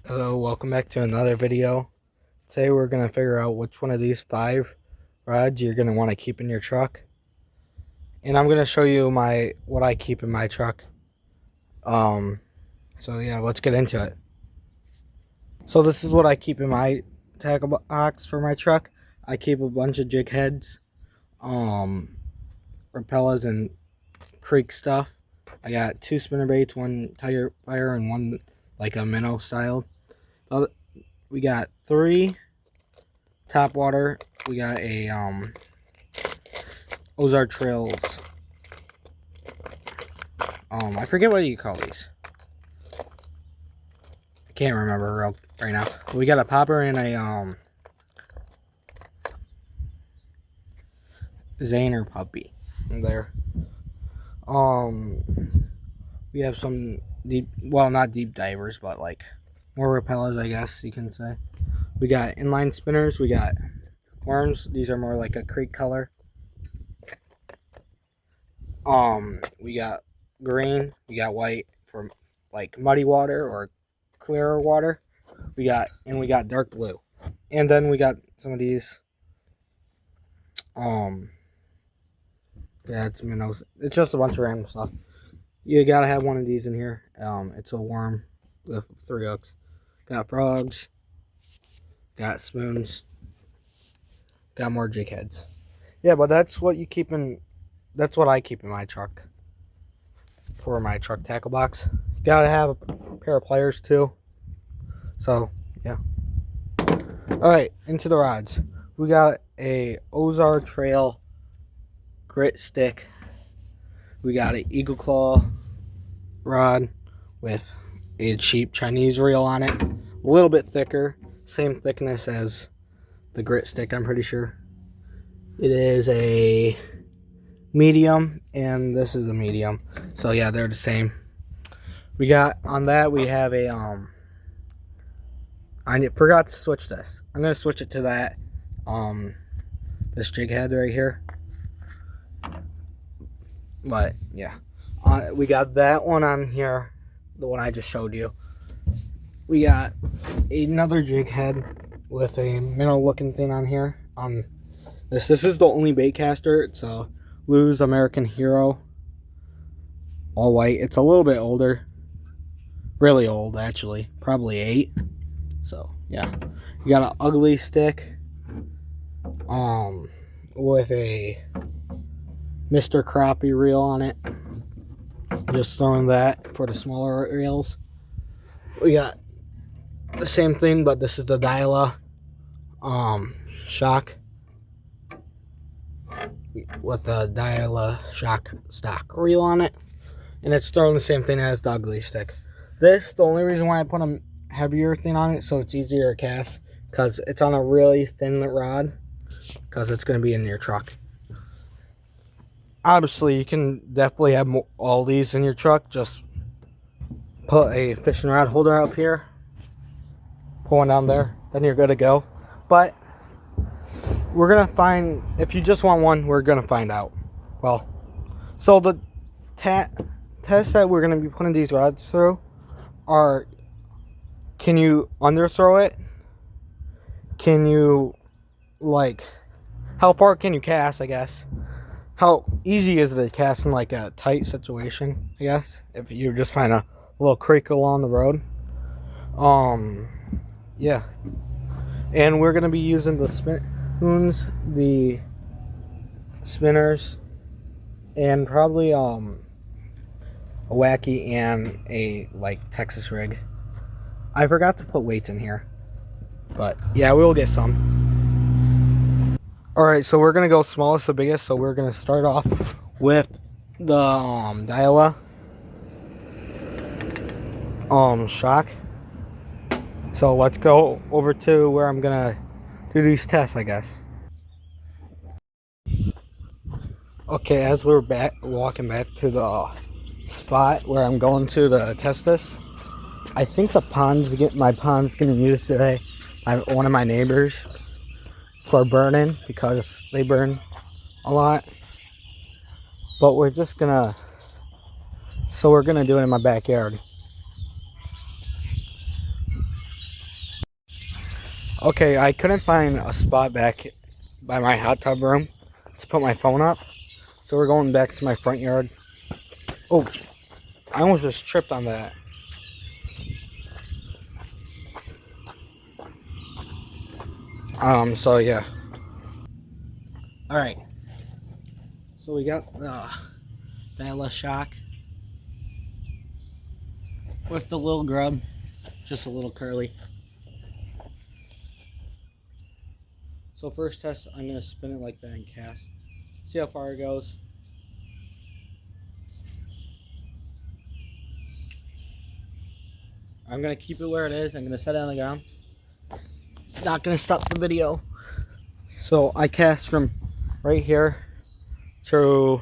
Hello, welcome back to another video. Today we're going to figure out which one of these 5 rods you're going to want to keep in your truck. And I'm going to show you what I keep in my truck. So yeah, let's get into it. So this is what I keep in my tackle box for my truck. I keep a bunch of jig heads, Rapellas and creek stuff. I got 2 spinner baits, 1 Tiger Fire and 1 like a minnow style. We got 3 top water. We got a Ozark Trails. I forget what you call these. I can't remember right now. We got a popper and a Zaner puppy in there. We have some deep, well, not deep divers, but like more Rapellas, I guess you can say. We got inline spinners. We got worms. These are more like a creek color. We got green. We got white for like muddy water or clearer water. We got dark blue. And then we got some of these. Yeah, it's minnows. It's just a bunch of random stuff. You gotta have one of these in here. It's a worm with 3 hooks. Got frogs. Got spoons. Got more jig heads. Yeah, but that's what you keep in. That's what I keep in my truck. For my truck tackle box. Gotta have a pair of pliers too. So yeah. Alright, into the rods. We got a Ozark Trail grit stick. We got an Eagle Claw rod with a cheap Chinese reel on it. A little bit thicker. Same thickness as the grit stick, I'm pretty sure. It is a medium, and this is a medium. So yeah, they're the same. We got on that, we have a I forgot to switch this. I'm gonna switch it to that this jig head right here. But yeah, we got that one on here, the one I just showed you. We got another jig head with a minnow looking thing on here. This is the only bait caster. It's a Lew's American Hero, all white. It's a little bit older, really old actually, probably 8. So yeah, you got an ugly stick with a Mr. Crappie reel on it. Just throwing that for the smaller reels. We got the same thing, but this is the Dyla shock with the Dyla shock stock reel on it, and it's throwing the same thing as the ugly stick. The only reason why I put a heavier thing on it so it's easier to cast, because it's on a really thin rod, because it's going to be in your truck. Obviously, you can definitely have all these in your truck. Just put a fishing rod holder up here, pull one down there, then you're good to go. But we're gonna find, if you just want one, we're gonna find out. Well, so the test that we're gonna be putting these rods through are, can you underthrow it? Can you, like, how far can you cast, I guess? How easy is it to cast in like a tight situation, I guess, if you just find a little creek along the road. Yeah. And we're gonna be using the spoons, the spinners, and probably a wacky and a like Texas rig. I forgot to put weights in here, but yeah, we'll get some. Alright, so we're gonna go smallest to biggest. So we're gonna start off with the Dyla shock. So let's go over to where I'm gonna do these tests, I guess. Okay, as we're walking back to the spot where I'm going to test this, I think my pond's getting used today by one of my neighbors for burning, because they burn a lot. But we're gonna do it in my backyard. Okay, I couldn't find a spot back by my hot tub room to put my phone up, so we're going back to my front yard. Oh, I almost just tripped on that. So yeah. Alright. So we got the Bella Shock with the little grub, just a little curly. So first test, I'm gonna spin it like that and cast. See how far it goes. I'm gonna keep it where it is. I'm gonna set it on the ground. Not gonna stop the video. So I cast from right here to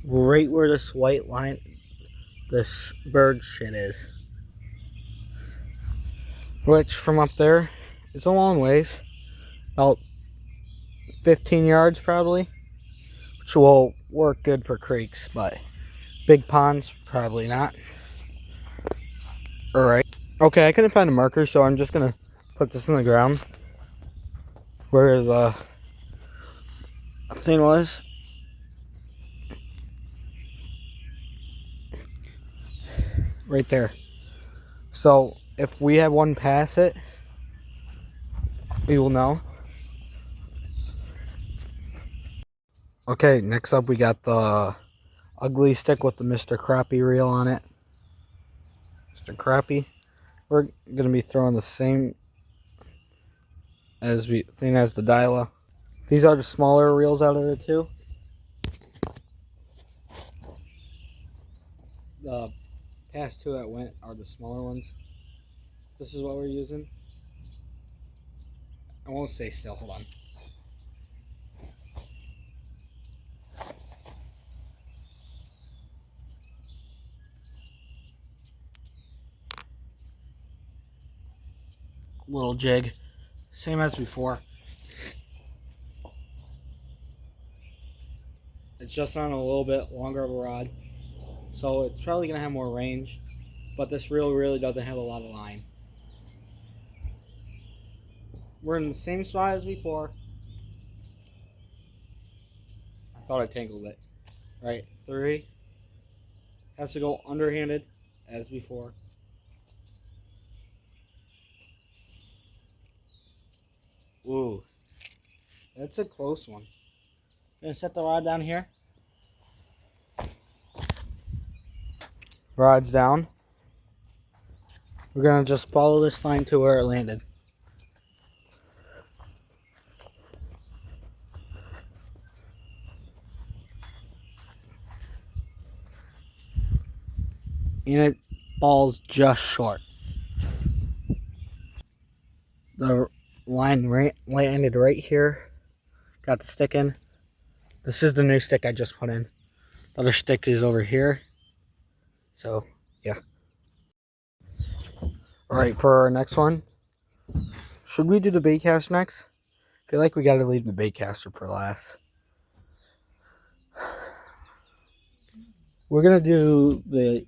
right where this white line, this bird shit is. Which from up there, it's a long ways. About 15 yards probably. Which will work good for creeks, but big ponds, probably not. Alright. Okay, I couldn't find a marker, so I'm just gonna put this in the ground where the thing was. Right there. So if we have one pass it, we will know. Okay, next up we got the ugly stick with the Mr. Crappie reel on it. Mr. Crappie. We're gonna be throwing the same thing as the Dyla. These are the smaller reels out of the two. The past two that went are the smaller ones. This is what we're using. I won't stay still, hold on. Little jig, same as before. It's just on a little bit longer of a rod, so it's probably gonna have more range, but this reel really doesn't have a lot of line. We're in the same spot as before. I thought I tangled it. Right, 3 has to go underhanded as before. Ooh, that's a close one. Gonna set the rod down here. Rod's down. We're gonna just follow this line to where it landed. And it falls just short. The line landed right here. Got the stick in. This is the new stick I just put in. The other stick is over here. So, yeah. Alright, for our next one, should we do the bait cast next? I feel like we gotta leave the bait caster for last. We're gonna do the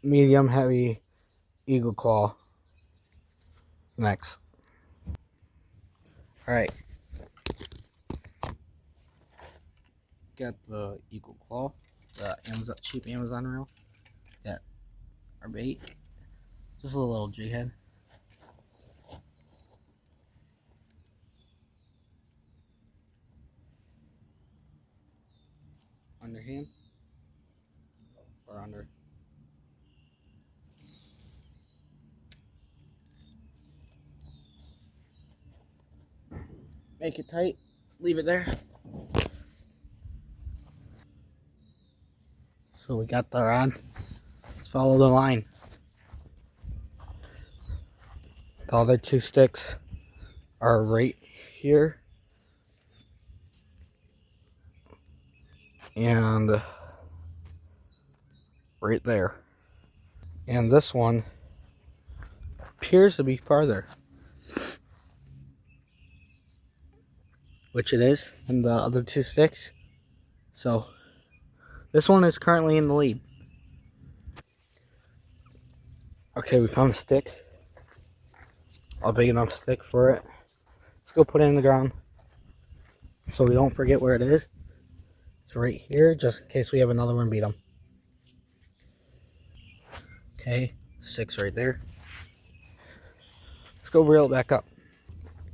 medium heavy Eagle Claw next. Alright. Got the Eagle Claw, the cheap Amazon reel. Got our bait. Just a little jig head. Underhand. Or under. Make it tight. Leave it there. So we got the rod. Let's follow the line. The other two sticks are right here. And right there. And this one appears to be farther. which it is, and the other 2 sticks. So this one is currently in the lead. Okay, we found a stick. A big enough stick for it. Let's go put it in the ground so we don't forget where it is. It's right here, just in case we have another one beat them. Okay, 6 right there. Let's go reel it back up.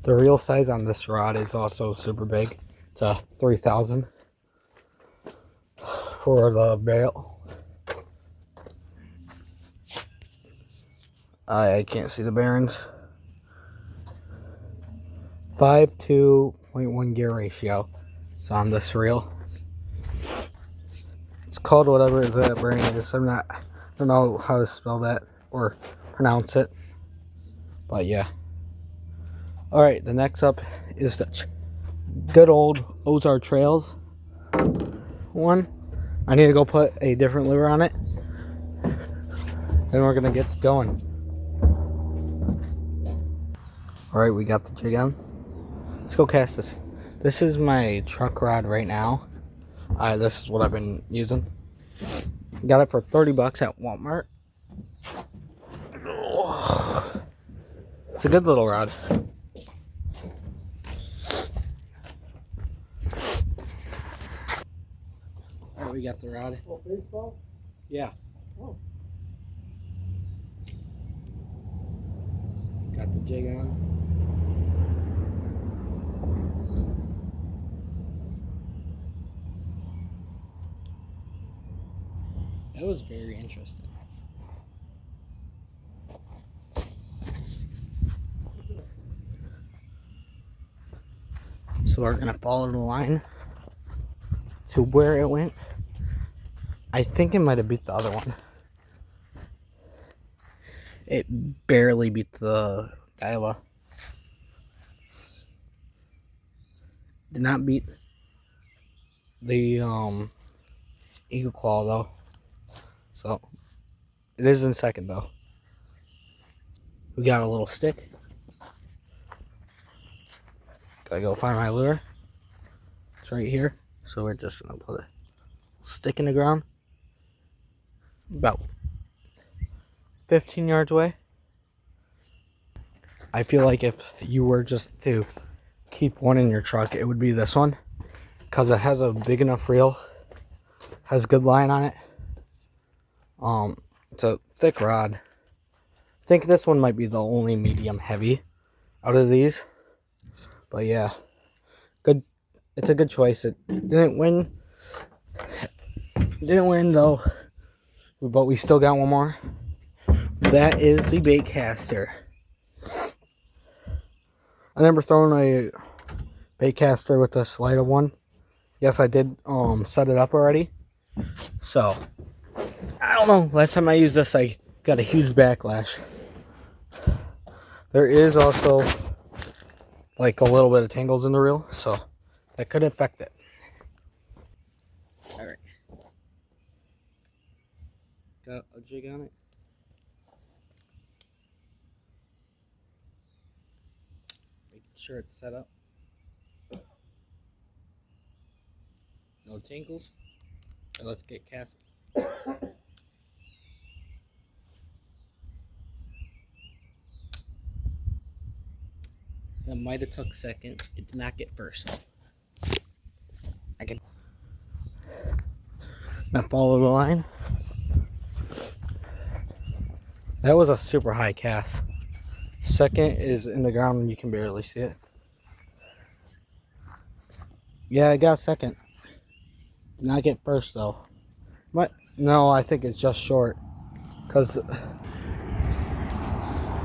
The reel size on this rod is also super big. It's a 3000 for the barrel. I can't see the bearings. 5:2.1 gear ratio. It's on this reel. It's called whatever the brand is. I don't know how to spell that or pronounce it. But yeah. Alright, the next up is the good old Ozark Trails one. I need to go put a different lure on it. Then we're going to get going. Alright, we got the jig on. Let's go cast this. This is my truck rod right now. This is what I've been using. Got it for 30 bucks at Walmart. It's a good little rod. Alright, we got the rod. Oh, baseball? Yeah. Oh. Got the jig on. That was very interesting. So we're gonna follow the line to where it went. I think it might have beat the other one. It barely beat the Gila. Did not beat the Eagle Claw though. So it is in second though. We got a little stick. Gotta go find my lure. It's right here. So we're just gonna put a stick in the ground. About 15 yards away. I feel like if you were just to keep one in your truck, it would be this one. Because it has a big enough reel. Has good line on it. It's a thick rod. I think this one might be the only medium heavy out of these. But yeah, good. It's a good choice. It didn't win. Didn't win though. But we still got one more. That is the bait caster. I never thrown a bait caster with this lighter one. Yes, I did set it up already. So I don't know. Last time I used this, I got a huge backlash. There is also like a little bit of tangles in the reel, so that could affect it. Alright. Got a jig on it. Making sure it's set up. No tangles. So let's get casting. That might have took second. It did not get first. I can not follow the line. That was a super high cast. Second is in the ground and you can barely see it. Yeah, I got second. Did not get first though. What? No, I think it's just short. Cause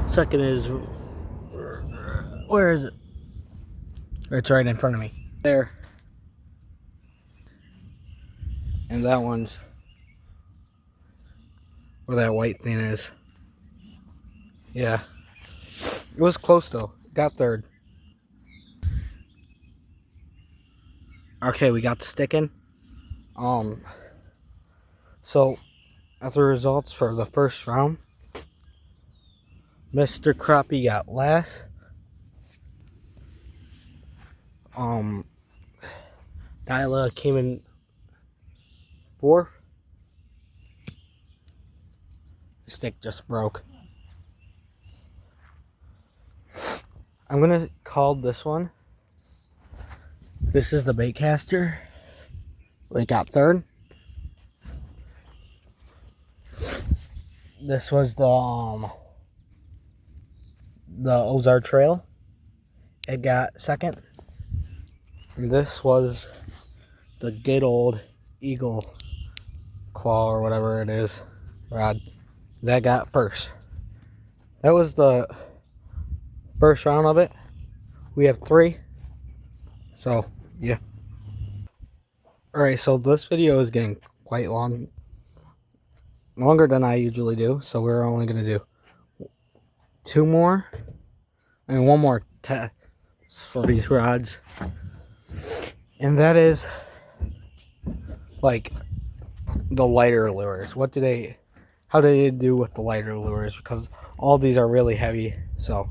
second is, where is it? It's right in front of me. There. And that one's where that white thing is. Yeah. It was close though. Got third. Okay, we got the stick in. So as the results for the first round, Mr. Crappie got last. Dyla came in fourth. The stick just broke. I'm gonna call this one. This is the baitcaster. We got third. This was the Ozark Trail. It got second. And this was the good old Eagle Claw or whatever it is rod. That got first. That was the first round of it. We have 3. So, yeah. Alright, so this video is getting quite long. Longer than I usually do. So we're only going to do 2 more. And 1 more test for these rods. And that is like the lighter lures. How do they do with the lighter lures? Because all these are really heavy. So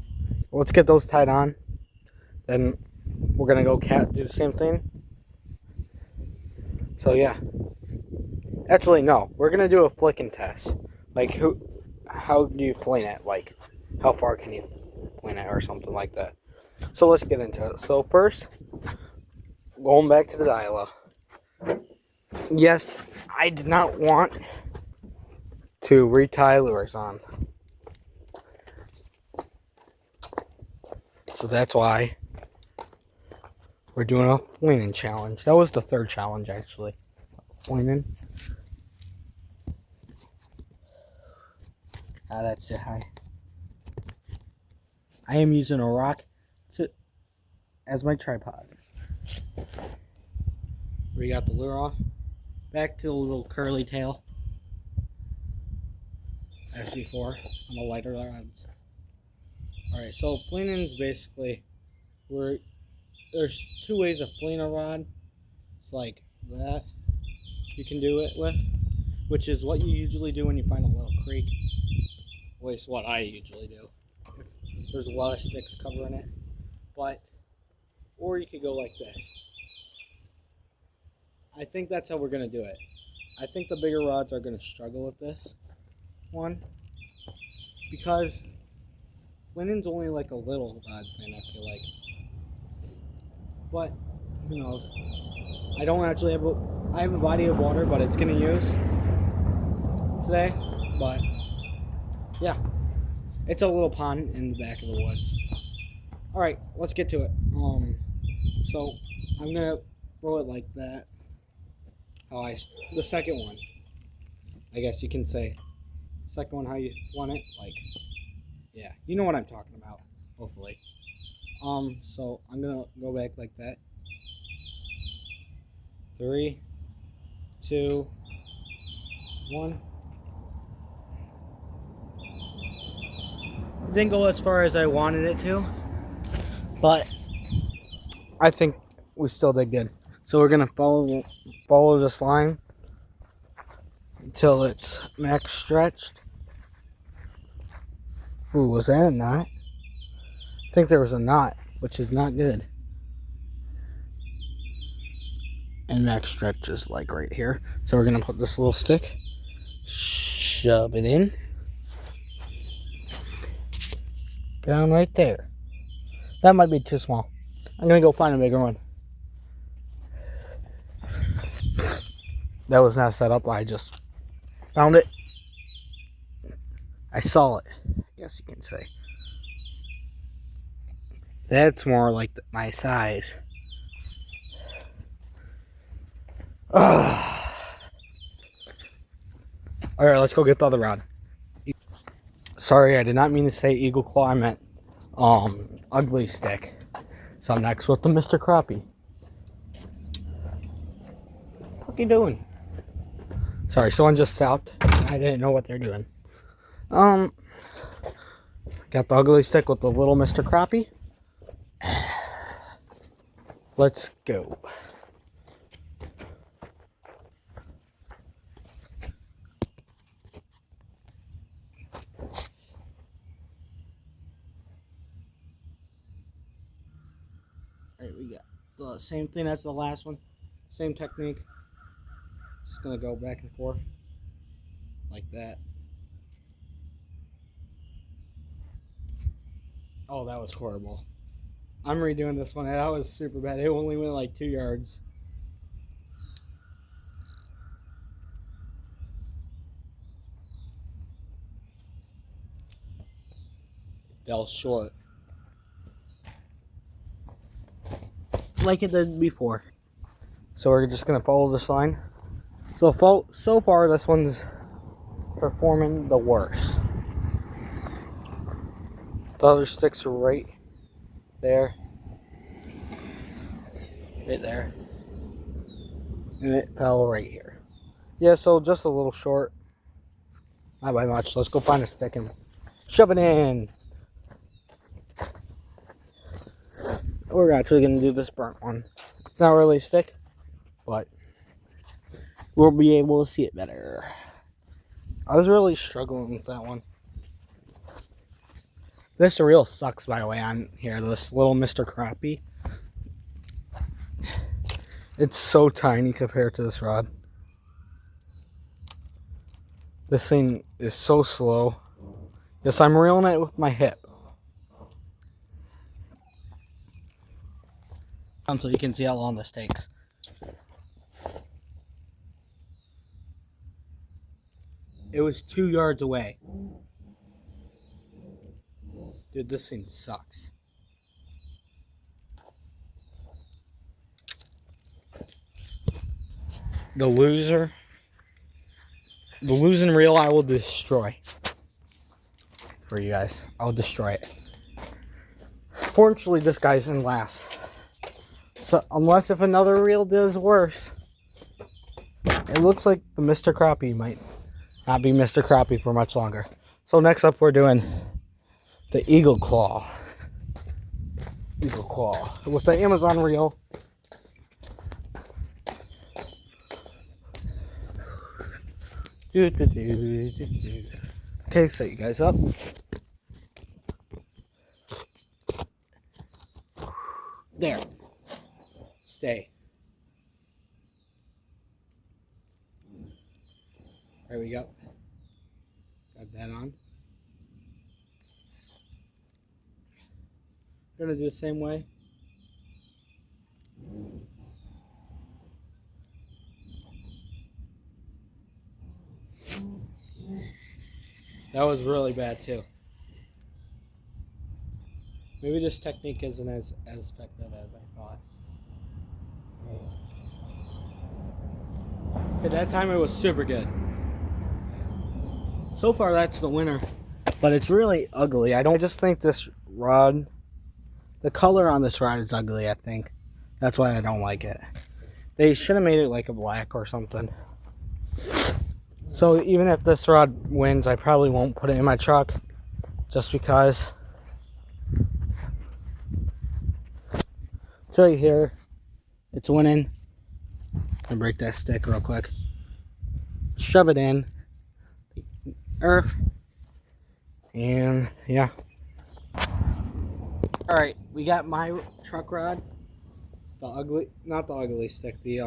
let's get those tied on. Then we're gonna go do the same thing. So yeah. Actually no, we're gonna do a flicking test. Like how do you fling it? Like how far can you fling it or something like that. So let's get into it. So first, going back to the Dyla. Yes, I did not want to retie lures on. So that's why we're doing a flinging challenge. That was the 3rd challenge actually. Flinging. That's it. Hi. I am using a rock as my tripod. We got the lure off. Back to the little curly tail. As before on the lighter rods. Alright, so flinging is basically there's 2 ways of flinging a rod. It's like that you can do it with, which is what you usually do when you find a little creek. At least what I usually do. There's a lot of sticks covering it. Or you could go like this. I think that's how we're going to do it. I think the bigger rods are going to struggle with this one. Because flinging's only like a little rod thing, I feel like. But, who knows. I don't actually I have a body of water, but it's going to use today. But, yeah. It's a little pond in the back of the woods. Alright, let's get to it. So, I'm going to throw it like that. The second one, I guess you can say. Second one, how you want it, like, yeah, you know what I'm talking about, hopefully. So I'm gonna go back like that. 3, 2, 1. It didn't go as far as I wanted it to, but I think we still did good. So we're gonna follow this line until it's max stretched. Ooh, was that a knot? I think there was a knot, which is not good. And max stretch is like right here. So we're gonna put this little stick, shove it in, down right there. That might be too small. I'm gonna go find a bigger one. That was not set up. I just found it. I saw it, I guess you can say. That's more like my size. Alright, let's go get the other rod. Sorry, I did not mean to say Eagle Claw. I meant ugly stick. So I'm next with the Mr. Crappie. What are you doing? Sorry, someone just stopped. I didn't know what they're doing. Got the ugly stick with the little Mr. Crappie. Let's go. Alright, we got the same thing as the last one. Same technique. Just gonna go back and forth like that. Oh, that was horrible. I'm redoing this one. That was super bad. It only went like 2 yards. Fell short. Like it did before. So we're just gonna follow this line. So far this one's performing the worst. The other sticks are right there. Right there. And it fell right here. Yeah, so just a little short. Not by much. Let's go find a stick and shove it in. We're actually going to do this burnt one. It's not really a stick, but we'll be able to see it better. I was really struggling with that one. This reel sucks, by the way, on here. This little Mr. Crappie. It's so tiny compared to this rod. This thing is so slow. Yes, I'm reeling it with my hip. So you can see how long this takes. It was 2 yards away. Dude, this thing sucks. The losing reel I will destroy. For you guys. I'll destroy it. Fortunately, this guy's in last. So, unless if another reel does worse, it looks like the Mr. Crappie might not be Mr. Crappie for much longer. So next up, we're doing the Eagle Claw. Eagle Claw with the Amazon reel. Okay, set you guys up. There. Stay. There we go. Got that on. Gonna do the same way. That was really bad too. Maybe this technique isn't as effective as I thought. At that time it was super good. So far that's the winner. But it's really ugly. I just think this rod, the color on this rod is ugly, I think. That's why I don't like it. They should have made it like a black or something. So even if this rod wins, I probably won't put it in my truck. Just because. It's right here. It's winning. I break that stick real quick. Shove it in the earth. And yeah. Alright, we got my truck rod. The ugly, not the ugly stick, the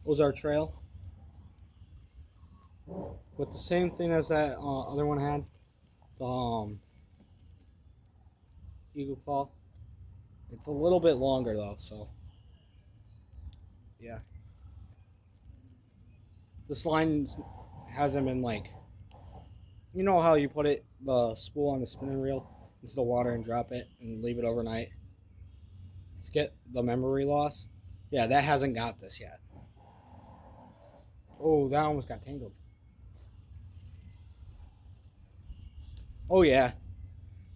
Ozark Trail. With the same thing as that other one had. The Eagle Claw. It's a little bit longer though, so yeah. This line hasn't been like, you know how you put it, the spool on the spinning reel into the water and drop it and leave it overnight to get the memory loss? Yeah, that hasn't got this yet. Oh, that almost got tangled. Oh yeah,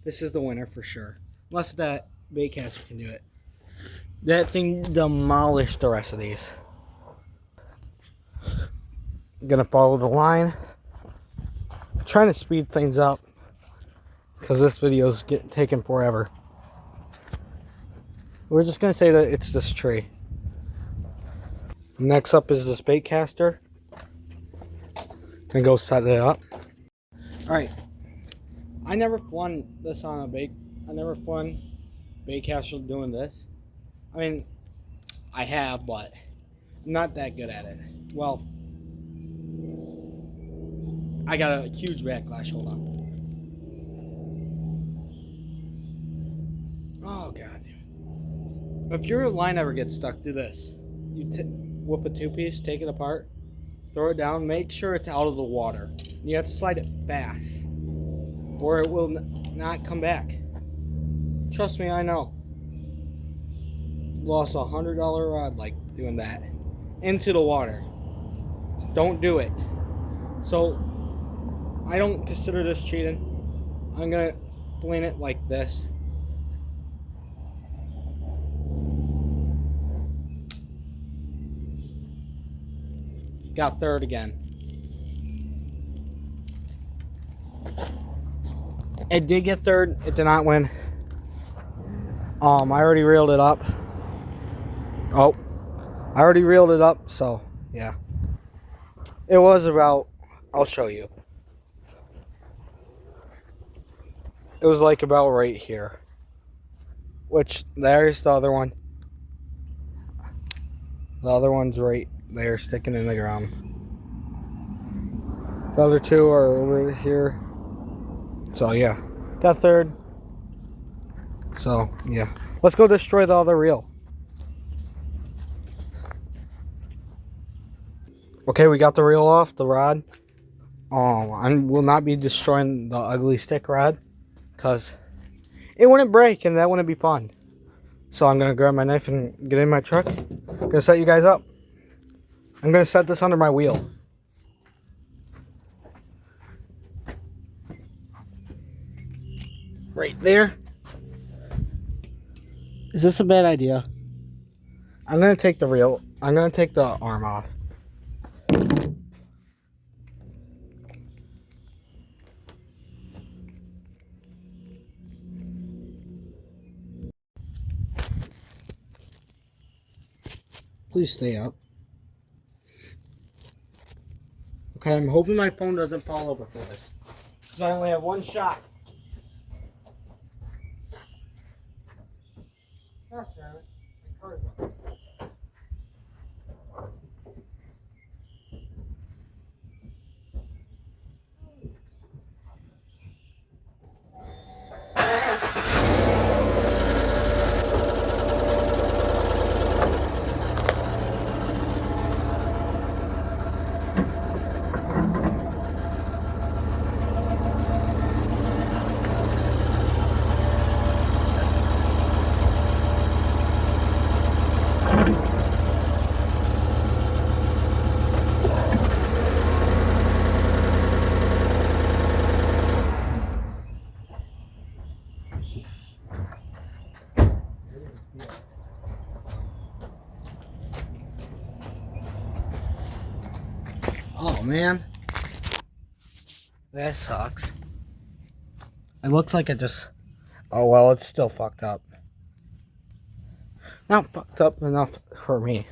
this is the winner for sure. Unless that baitcaster can do it. That thing demolished the rest of these. I'm gonna follow the line. I'm trying to speed things up because this video is taking forever. We're just gonna say that it's this tree. Next up is this baitcaster. Gonna go set it up. All right. I never flung this on a bait. I never flung baitcaster doing this. I mean, I have, but I'm not that good at it. Well, I got a huge backlash. Hold on. Oh god. If your line ever gets stuck, do this. With a 2-piece, take it apart, throw it down, make sure it's out of the water. You have to slide it fast, or it will not come back. Trust me, I know. Lost $100 rod like doing that into the water. Don't do it. So I don't consider this cheating. I'm gonna plane it like this. Got third again. It did get third. It did not win. I already reeled it up. Oh, I already reeled it up. So yeah, it was about. I'll show you. It was like about right here. Which there's the other one. The other one's right there, sticking in the ground. The other two are over here. So yeah, got third. So yeah, let's go destroy the other reel. Okay, we got the reel off the rod. I will not be destroying the ugly stick rod because it wouldn't break and that wouldn't be fun. So I'm gonna grab my knife and get in my truck. Gonna set you guys up. I'm gonna set this under my wheel. Right there. Is this a bad idea? I'm gonna take the reel. I'm gonna take the arm off. Please stay up. Okay, I'm hoping my phone doesn't fall over for this, because I only have one shot. Gosh, damn it. My car's up. Oh man, that sucks. It looks like it just, oh well, it's still fucked up. Not fucked up enough for me.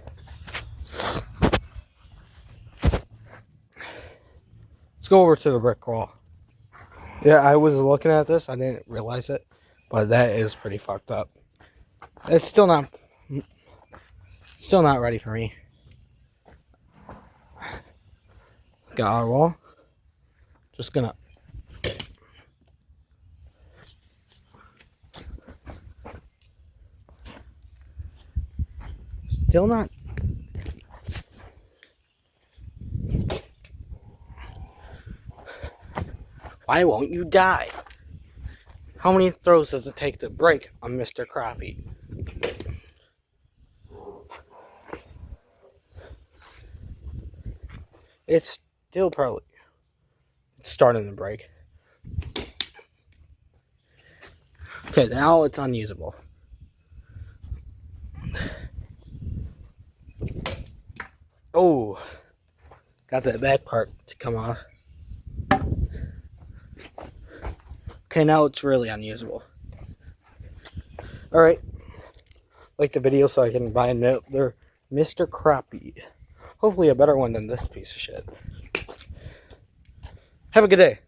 Let's go over to the brick wall. Yeah, I was looking at this, I didn't realize it, but that is pretty fucked up. It's still not ready for me. Got our wall. Just gonna still not. Why won't you die? How many throws does it take to break a Mr. Crappie? It's still probably starting to break. Okay, now it's unusable. Oh, got that back part to come off. Okay, now it's really unusable. Alright, like the video so I can buy another Mr. Crappie. Hopefully a better one than this piece of shit. Have a good day.